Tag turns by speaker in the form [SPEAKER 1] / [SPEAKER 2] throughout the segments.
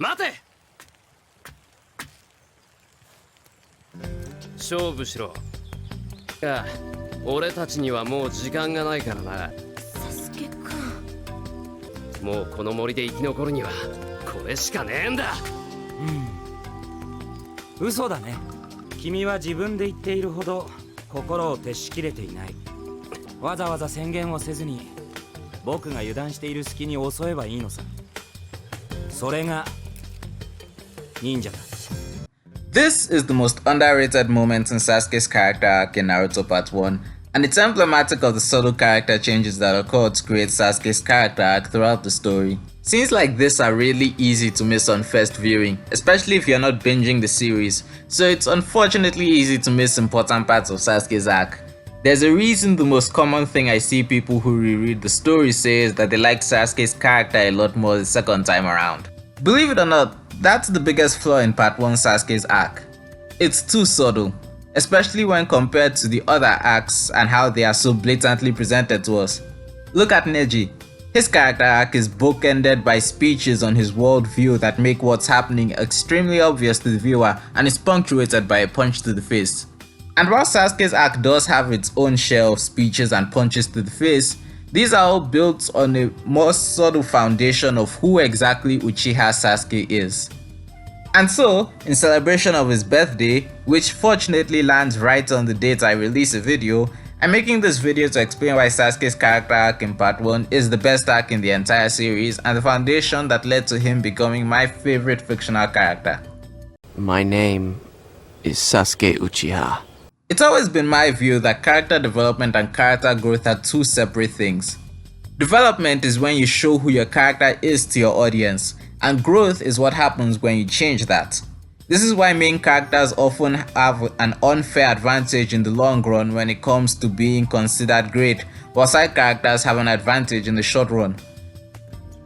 [SPEAKER 1] 待て。勝負しろ。いや、俺たちにはもう時間がないからな。
[SPEAKER 2] サスケくん。
[SPEAKER 1] もうこの森で生き残るにはこれしかねえんだ。
[SPEAKER 3] 嘘だね。君は自分で言っているほど心を徹しきれていない。わざわざ宣言をせずに僕が油断している隙に襲えばいいのさ。それが忍者だ。
[SPEAKER 4] This is the most underrated moment in Sasuke's character arc in Naruto Part 1, and it's emblematic of the subtle character changes that occur to create Sasuke's character arc throughout the story. Scenes like this are really easy to miss on first viewing, especially if you're not binging the series, so it's unfortunately easy to miss important parts of Sasuke's arc. There's a reason the most common thing I see people who reread the story say is that they like Sasuke's character a lot more the second time around. Believe it or not, that's the biggest flaw in Part 1 Sasuke's arc. It's too subtle, especially when compared to the other arcs and how they are so blatantly presented to us. Look at Neji. His character arc is bookended by speeches on his worldview that make what's happening extremely obvious to the viewer and is punctuated by a punch to the face. And while Sasuke's arc does have its own share of speeches and punches to the face, these are all built on a more subtle foundation of who exactly Uchiha Sasuke is. And so, in celebration of his birthday, which fortunately lands right on the date I release a video, I'm making this video to explain why Sasuke's character arc in Part 1 is the best arc in the entire series and the foundation that led to him becoming my favorite fictional character.
[SPEAKER 5] My name is Sasuke Uchiha.
[SPEAKER 4] It's always been my view that character development and character growth are two separate things. Development is when you show who your character is to your audience, and growth is what happens when you change that. This is why main characters often have an unfair advantage in the long run when it comes to being considered great, while side characters have an advantage in the short run.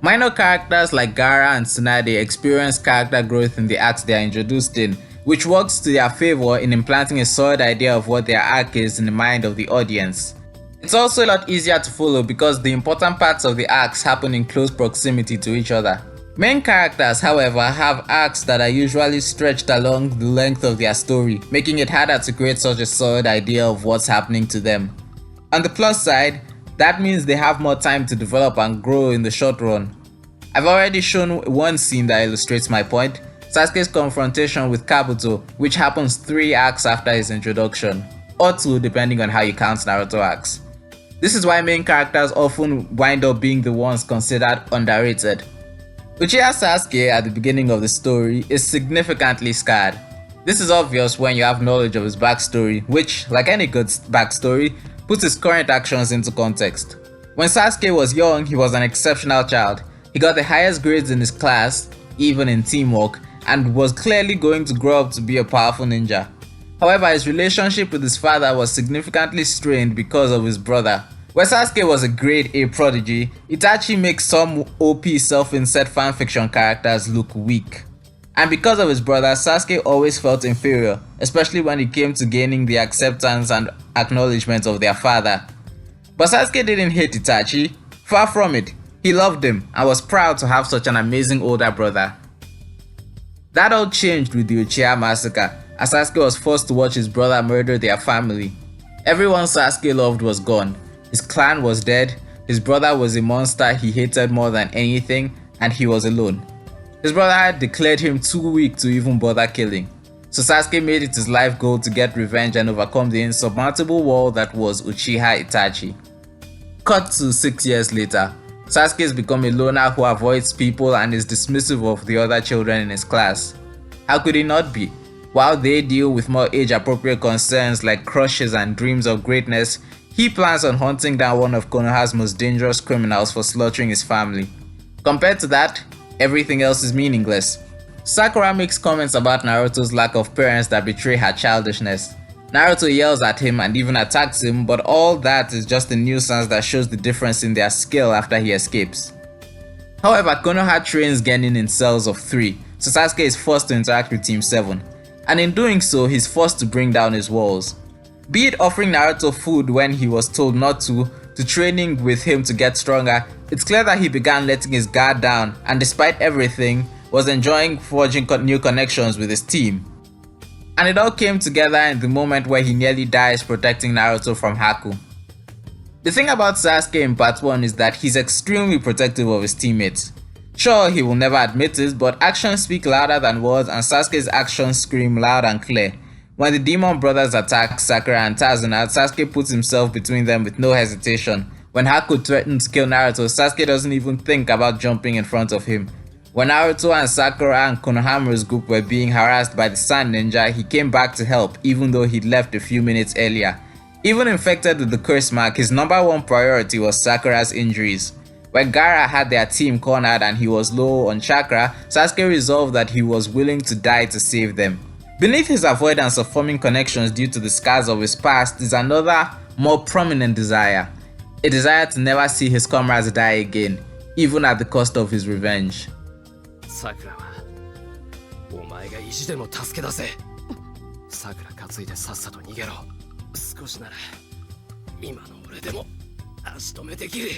[SPEAKER 4] Minor characters like Gaara and Tsunade experience character growth in the arcs they are introduced in, which works to their favor in implanting a solid idea of what their arc is in the mind of the audience. It's also a lot easier to follow because the important parts of the arcs happen in close proximity to each other. Main characters, however, have arcs that are usually stretched along the length of their story, making it harder to create such a solid idea of what's happening to them. On the plus side, that means they have more time to develop and grow in the short run. I've already shown one scene that illustrates my point, Sasuke's confrontation with Kabuto, which happens 3 arcs after his introduction, or 2 depending on how you count Naruto arcs. This is why main characters often wind up being the ones considered underrated. Uchiha Sasuke at the beginning of the story is significantly scarred. This is obvious when you have knowledge of his backstory, which, like any good backstory, puts his current actions into context. When Sasuke was young, he was an exceptional child. He got the highest grades in his class, even in teamwork, and was clearly going to grow up to be a powerful ninja. However, his relationship with his father was significantly strained because of his brother. Where Sasuke was a grade A prodigy, Itachi makes some OP self-insert fanfiction characters look weak. And because of his brother, Sasuke always felt inferior, especially when it came to gaining the acceptance and acknowledgement of their father. But Sasuke didn't hate Itachi, far from it. He loved him and was proud to have such an amazing older brother. That all changed with the Uchiha massacre, as Sasuke was forced to watch his brother murder their family. Everyone Sasuke loved was gone. His clan was dead, his brother was a monster he hated more than anything, and he was alone. His brother had declared him too weak to even bother killing. So Sasuke made it his life goal to get revenge and overcome the insurmountable wall that was Uchiha Itachi. Cut to 6 years later, Sasuke has become a loner who avoids people and is dismissive of the other children in his class. How could he not be? While they deal with more age-appropriate concerns like crushes and dreams of greatness, he plans on hunting down one of Konoha's most dangerous criminals for slaughtering his family. Compared to that, everything else is meaningless. Sakura makes comments about Naruto's lack of parents that betray her childishness. Naruto yells at him and even attacks him, but all that is just a nuisance that shows the difference in their skill after he escapes. However, Konoha trains Genin in cells of 3, so Sasuke is forced to interact with Team 7, and in doing so, he's forced to bring down his walls. Be it offering Naruto food when he was told not to training with him to get stronger, it's clear that he began letting his guard down, and despite everything, was enjoying forging new connections with his team. And it all came together in the moment where he nearly dies protecting Naruto from Haku. The thing about Sasuke in part 1 is that he's extremely protective of his teammates. Sure, he will never admit it, but actions speak louder than words, and Sasuke's actions scream loud and clear. When the demon brothers attack Sakura and Tazuna, Sasuke puts himself between them with no hesitation. When Haku threatens to kill Naruto, Sasuke doesn't even think about jumping in front of him. When Naruto and Sakura and Konohama's group were being harassed by the Sand Ninja, he came back to help even though he'd left a few minutes earlier. Even infected with the curse mark, his number one priority was Sakura's injuries. When Gaara had their team cornered and he was low on chakra, Sasuke resolved that he was willing to die to save them. Beneath his avoidance of forming connections due to the scars of his past is another, more prominent desire. A desire to never see his comrades die again, even at the cost of his revenge.
[SPEAKER 1] Sakura はお前が意地でも助け出せ。Sakura 担いでさっさと逃げろ。少しなら今の俺でも足止めできる。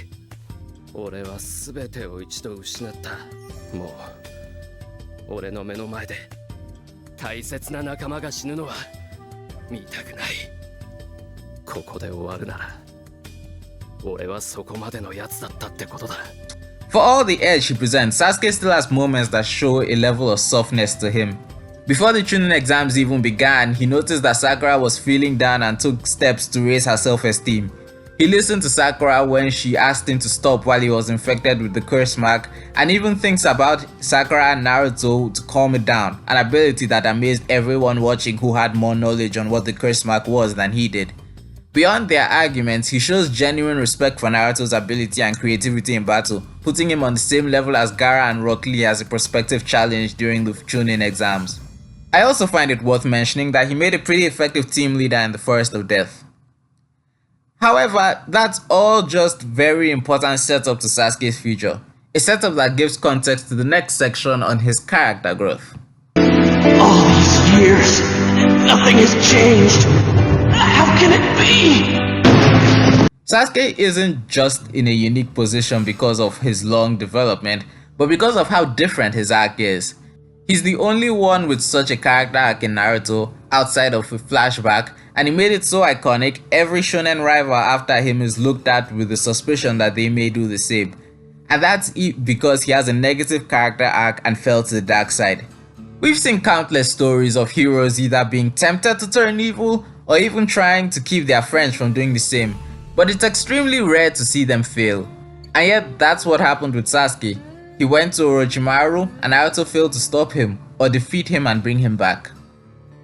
[SPEAKER 1] 俺は全てを一度失った。もう俺の目の前で大切な仲間が死ぬのは見たくない。ここで終わるなら俺はそこまでのやつだったってことだ。
[SPEAKER 4] For all the edge he presents, Sasuke still has moments that show a level of softness to him. Before the Chunin exams even began, he noticed that Sakura was feeling down and took steps to raise her self-esteem. He listened to Sakura when she asked him to stop while he was infected with the curse mark, and even thinks about Sakura and Naruto to calm it down, an ability that amazed everyone watching who had more knowledge on what the curse mark was than he did. Beyond their arguments, he shows genuine respect for Naruto's ability and creativity in battle, putting him on the same level as Gaara and Rock Lee as a prospective challenge during the Chunin exams. I also find it worth mentioning that he made a pretty effective team leader in the Forest of Death. However, that's all just very important setup to Sasuke's future, a setup that gives context to the next section on his character growth.
[SPEAKER 5] All these years, nothing has changed. How can it be?
[SPEAKER 4] Sasuke isn't just in a unique position because of his long development, but because of how different his arc is. He's the only one with such a character arc in Naruto, outside of a flashback, and he made it so iconic every shonen rival after him is looked at with the suspicion that they may do the same. And that's because he has a negative character arc and fell to the dark side. We've seen countless stories of heroes either being tempted to turn evil or even trying to keep their friends from doing the same, but it's extremely rare to see them fail. And yet that's what happened with Sasuke. He went to Orochimaru and Naruto failed to stop him or defeat him and bring him back.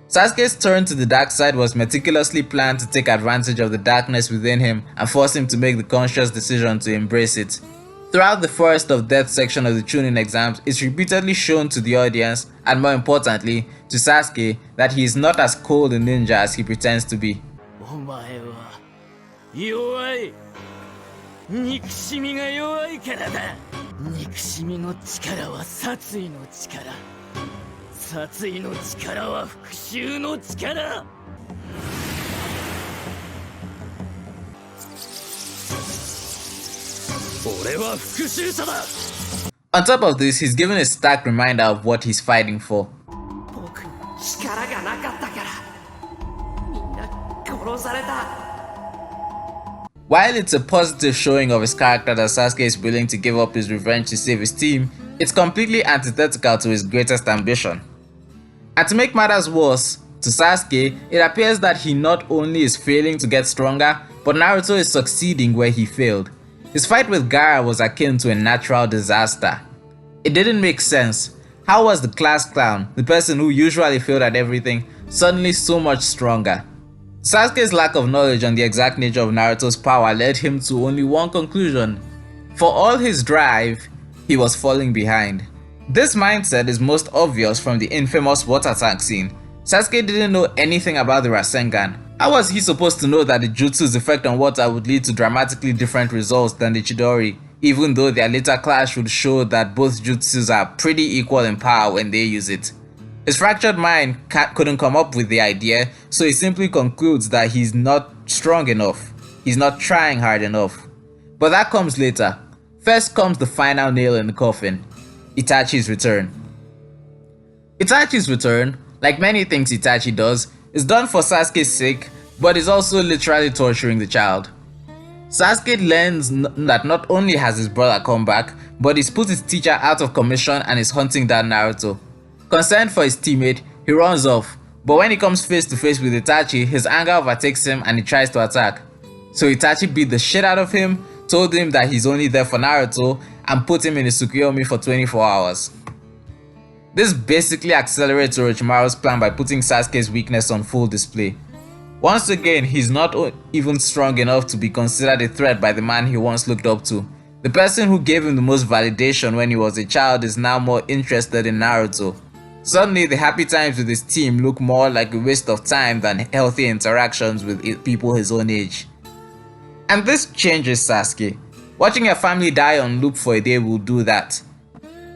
[SPEAKER 4] Sasuke's turn to the dark side was meticulously planned to take advantage of the darkness within him and force him to make the conscious decision to embrace it. Throughout the Forest of Death section of the Chunin exams, it's repeatedly shown to the audience, and more importantly, to Sasuke, that he is not as cold a ninja as he pretends to be.
[SPEAKER 3] お前は弱い。憎しみが弱いからだ。憎しみの力は殺意の力。殺意の力は復讐の力。俺は復讐者だ。
[SPEAKER 4] On top of this, he's given a stark reminder of what he's fighting for.
[SPEAKER 2] 僕に力がなかったからみんな殺された。
[SPEAKER 4] While it's a positive showing of his character that Sasuke is willing to give up his revenge to save his team, it's completely antithetical to his greatest ambition. And to make matters worse, to Sasuke, it appears that he not only is failing to get stronger, but Naruto is succeeding where he failed. His fight with Gaara was akin to a natural disaster. It didn't make sense. How was the class clown, the person who usually failed at everything, suddenly so much stronger? Sasuke's lack of knowledge on the exact nature of Naruto's power led him to only one conclusion. For all his drive, he was falling behind. This mindset is most obvious from the infamous water tank scene. Sasuke didn't know anything about the Rasengan. How was he supposed to know that the jutsu's effect on water would lead to dramatically different results than the Chidori, even though their later clash would show that both jutsus are pretty equal in power when they use it? His fractured mind couldn't come up with the idea, so he simply concludes that he's not strong enough. He's not trying hard enough. But that comes later. First comes the final nail in the coffin, Itachi's return. Itachi's return, like many things Itachi does, is done for Sasuke's sake, but is also literally torturing the child. Sasuke learns that not only has his brother come back, but he's put his teacher out of commission and is hunting down Naruto. Concerned for his teammate, he runs off, but when he comes face to face with Itachi, his anger overtakes him and he tries to attack. So Itachi beat the shit out of him, told him that he's only there for Naruto, and put him in a Tsukuyomi for 24 hours. This basically accelerates Orochimaru's plan by putting Sasuke's weakness on full display. Once again, he's not even strong enough to be considered a threat by the man he once looked up to. The person who gave him the most validation when he was a child is now more interested in Naruto. Suddenly, the happy times with his team look more like a waste of time than healthy interactions with people his own age. And this changes Sasuke. Watching your family die on loop for a day will do that.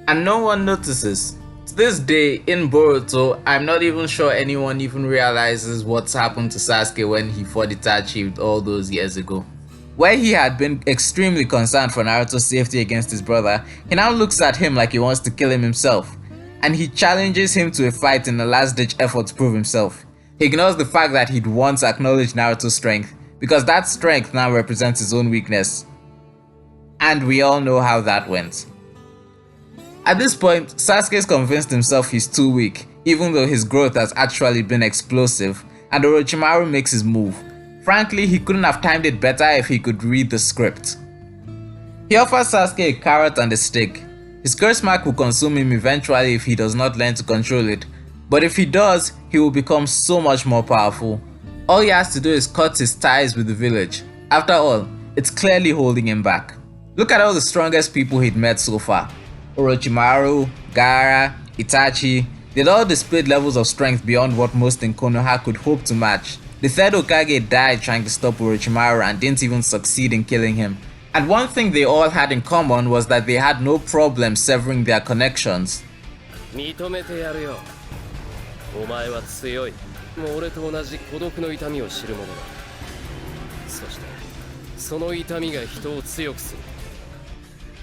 [SPEAKER 4] And no one notices. To this day, in Boruto, I'm not even sure anyone even realizes what's happened to Sasuke when he fought Itachi all those years ago. Where he had been extremely concerned for Naruto's safety against his brother, he now looks at him like he wants to kill him himself. And he challenges him to a fight in a last-ditch effort to prove himself. He ignores the fact that he'd once acknowledged Naruto's strength, because that strength now represents his own weakness. And we all know how that went. At this point, Sasuke's convinced himself he's too weak, even though his growth has actually been explosive, and Orochimaru makes his move. Frankly, he couldn't have timed it better if he could read the script. He offers Sasuke a carrot and a stick. His curse mark will consume him eventually if he does not learn to control it, but if he does, he will become so much more powerful. All he has to do is cut his ties with the village. After all, it's clearly holding him back. Look at all the strongest people he'd met so far. Orochimaru, Gaara, Itachi, they'd all displayed levels of strength beyond what most in Konoha could hope to match. The third Hokage died trying to stop Orochimaru and didn't even succeed in killing him. And one thing they all had in common was that they had no problem severing their connections.
[SPEAKER 1] 認めてやるよ。お前は強い。もう俺と同じ孤独の痛みを知る者だ。そして、その痛みが人を強くする。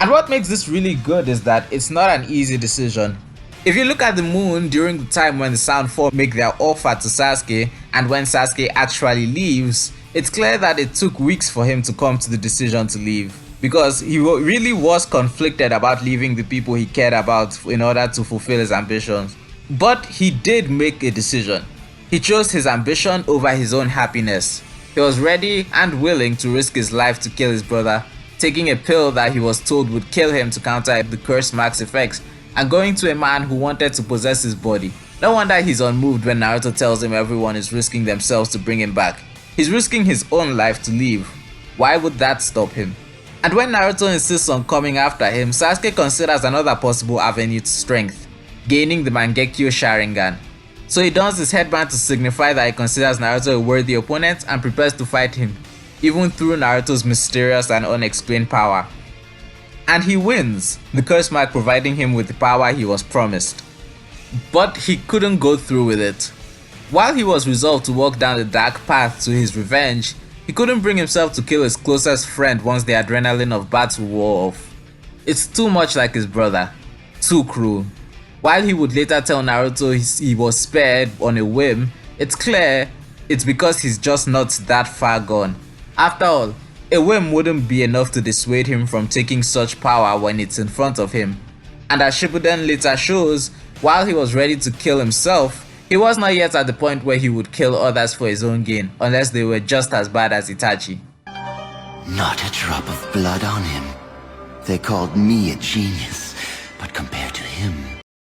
[SPEAKER 4] And what makes this really good is that it's not an easy decision. If you look at the moon during the time when the Sound Four make their offer to Sasuke and when Sasuke actually leaves, it's clear that it took weeks for him to come to the decision to leave, because he really was conflicted about leaving the people he cared about in order to fulfill his ambitions. But he did make a decision. He chose his ambition over his own happiness. He was ready and willing to risk his life to kill his brother, taking a pill that he was told would kill him to counter the curse mark's effects, and going to a man who wanted to possess his body. No wonder he's unmoved when Naruto tells him everyone is risking themselves to bring him back. He's risking his own life to leave. Why would that stop him? And when Naruto insists on coming after him, Sasuke considers another possible avenue to strength, gaining the Mangekyo Sharingan. So he dons his headband to signify that he considers Naruto a worthy opponent and prepares to fight him, even through Naruto's mysterious and unexplained power. And he wins, the curse mark providing him with the power he was promised. But he couldn't go through with it. While he was resolved to walk down the dark path to his revenge, he couldn't bring himself to kill his closest friend once the adrenaline of battle wore off. It's too much like his brother, too cruel. While he would later tell Naruto he was spared on a whim, it's clear it's because he's just not that far gone. After all, a whim wouldn't be enough to dissuade him from taking such power when it's in front of him. And as Shippuden later shows, while he was ready to kill himself, he was not yet at the point where he would kill others for his own gain, unless they were just as bad as Itachi.
[SPEAKER 5] Not a drop of blood on him. They called me a genius, but compared to him...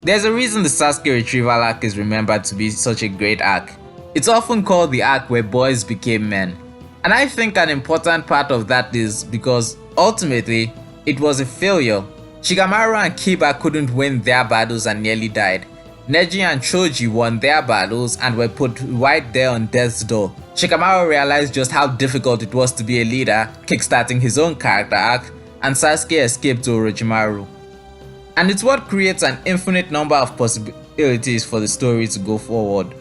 [SPEAKER 4] There's a reason the Sasuke retrieval arc is remembered to be such a great arc. It's often called the arc where boys became men. And I think an important part of that is because, ultimately, it was a failure. Shikamaru and Kiba couldn't win their battles and nearly died. Neji and Choji won their battles and were put right there on death's door. Shikamaru realized just how difficult it was to be a leader, kickstarting his own character arc, and Sasuke escaped to Orochimaru. And it's what creates an infinite number of possibilities for the story to go forward.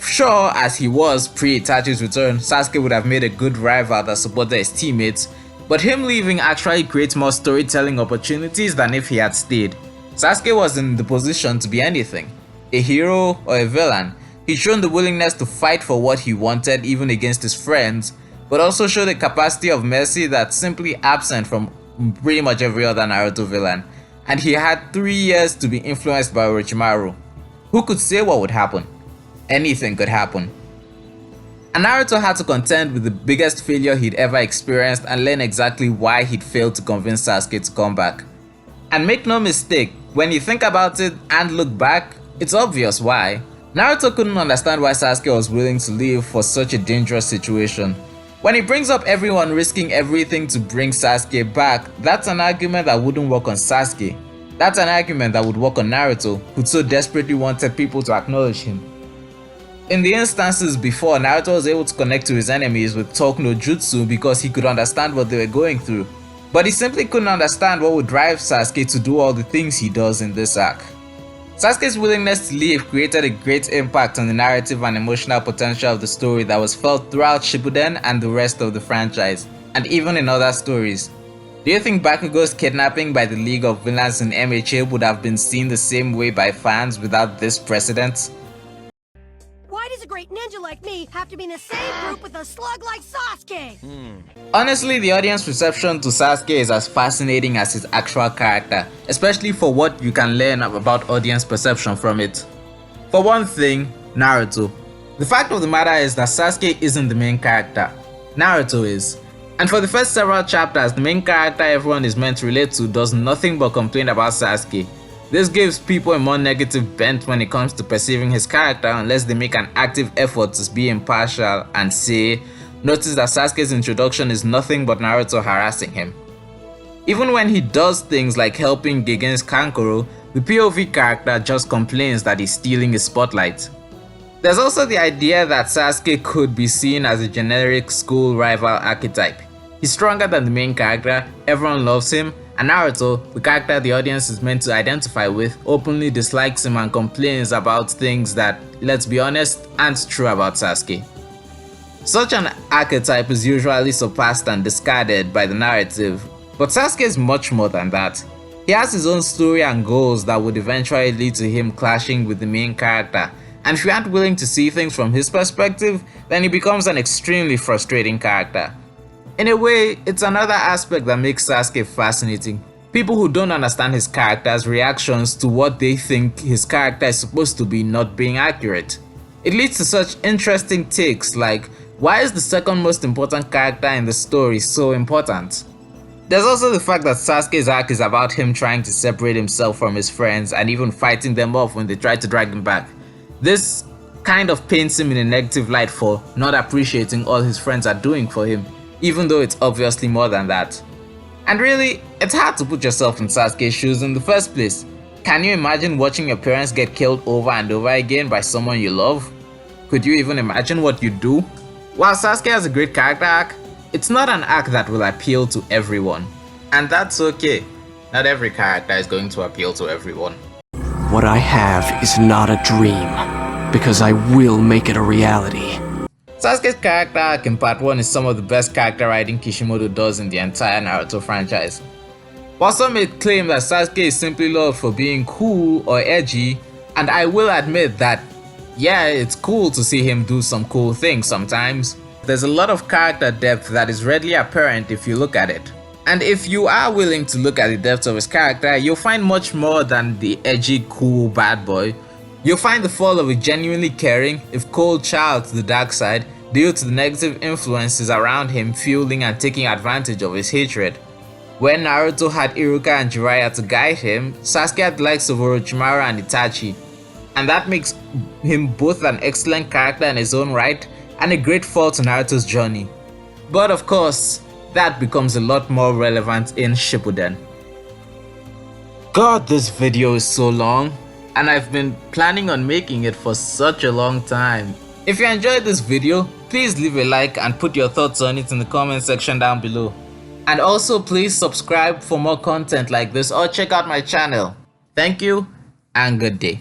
[SPEAKER 4] Sure, as he was pre-Itachi's return, Sasuke would have made a good rival that supported his teammates, but him leaving actually creates more storytelling opportunities than if he had stayed. Sasuke was in the position to be anything. a hero, or a villain. He's shown the willingness to fight for what he wanted even against his friends, but also showed a capacity of mercy that's simply absent from pretty much every other Naruto villain. And he had 3 years to be influenced by Orochimaru. Who could say what would happen? Anything could happen. And Naruto had to contend with the biggest failure he'd ever experienced and learn exactly why he'd failed to convince Sasuke to come back. And make no mistake, when you think about it and look back, it's obvious why. Naruto couldn't understand why Sasuke was willing to leave for such a dangerous situation. When he brings up everyone risking everything to bring Sasuke back, that's an argument that wouldn't work on Sasuke. That's an argument that would work on Naruto, who so desperately wanted people to acknowledge him. In the instances before, Naruto was able to connect to his enemies with talk no jutsu because he could understand what they were going through. But he simply couldn't understand what would drive Sasuke to do all the things he does in this arc. Sasuke's willingness to leave created a great impact on the narrative and emotional potential of the story that was felt throughout Shippuden and the rest of the franchise, and even in other stories. Do you think Bakugo's kidnapping by the League of Villains in MHA would have been seen the same way by fans without this precedent?
[SPEAKER 6] Why does a great ninja like me have to be in the same group with a slug like Sasuke?
[SPEAKER 4] Honestly, the audience reception to Sasuke is as fascinating as his actual character, especially for what you can learn about audience perception from it. For one thing, Naruto. The fact of the matter is that Sasuke isn't the main character, Naruto is. And for the first several chapters, the main character everyone is meant to relate to does nothing but complain about Sasuke. This gives people a more negative bent when it comes to perceiving his character unless they make an active effort to be impartial and say, notice that Sasuke's introduction is nothing but Naruto harassing him. Even when he does things like helping against Kankuro, the POV character just complains that he's stealing his spotlight. There's also the idea that Sasuke could be seen as a generic school rival archetype. He's stronger than the main character, everyone loves him, and Naruto, the character the audience is meant to identify with, openly dislikes him and complains about things that, let's be honest, aren't true about Sasuke. Such an archetype is usually surpassed and discarded by the narrative, but Sasuke is much more than that. He has his own story and goals that would eventually lead to him clashing with the main character, and if you aren't willing to see things from his perspective, then he becomes an extremely frustrating character. In a way, it's another aspect that makes Sasuke fascinating. People who don't understand his character's reactions to what they think his character is supposed to be not being accurate. It leads to such interesting takes like, why is the second most important character in the story so important? There's also the fact that Sasuke's arc is about him trying to separate himself from his friends and even fighting them off when they try to drag him back. This kind of paints him in a negative light for not appreciating all his friends are doing for him, even though it's obviously more than that. And really, it's hard to put yourself in Sasuke's shoes in the first place. Can you imagine watching your parents get killed over and over again by someone you love? Could you even imagine what you'd do? While Sasuke has a great character arc, it's not an arc that will appeal to everyone. And that's okay. Not every character is going to appeal to everyone.
[SPEAKER 2] What I have is not a dream, because I will make it a reality.
[SPEAKER 4] Sasuke's character arc in part 1 is some of the best character writing Kishimoto does in the entire Naruto franchise. While some may claim that Sasuke is simply loved for being cool or edgy, and I will admit that, yeah, it's cool to see him do some cool things sometimes, there's a lot of character depth that is readily apparent if you look at it. And if you are willing to look at the depth of his character, you'll find much more than the edgy, cool bad boy. You'll find the fall of a genuinely caring, if cold child to the dark side due to the negative influences around him fueling and taking advantage of his hatred. When Naruto had Iruka and Jiraiya to guide him, Sasuke had the likes of Orochimaru and Itachi. And that makes him both an excellent character in his own right and a great fall to Naruto's journey. But of course, that becomes a lot more relevant in Shippuden. God, this video is so long, and I've been planning on making it for such a long time. If you enjoyed this video, please leave a like and put your thoughts on it in the comment section down below. And also please subscribe for more content like this or check out my channel. Thank you and good day.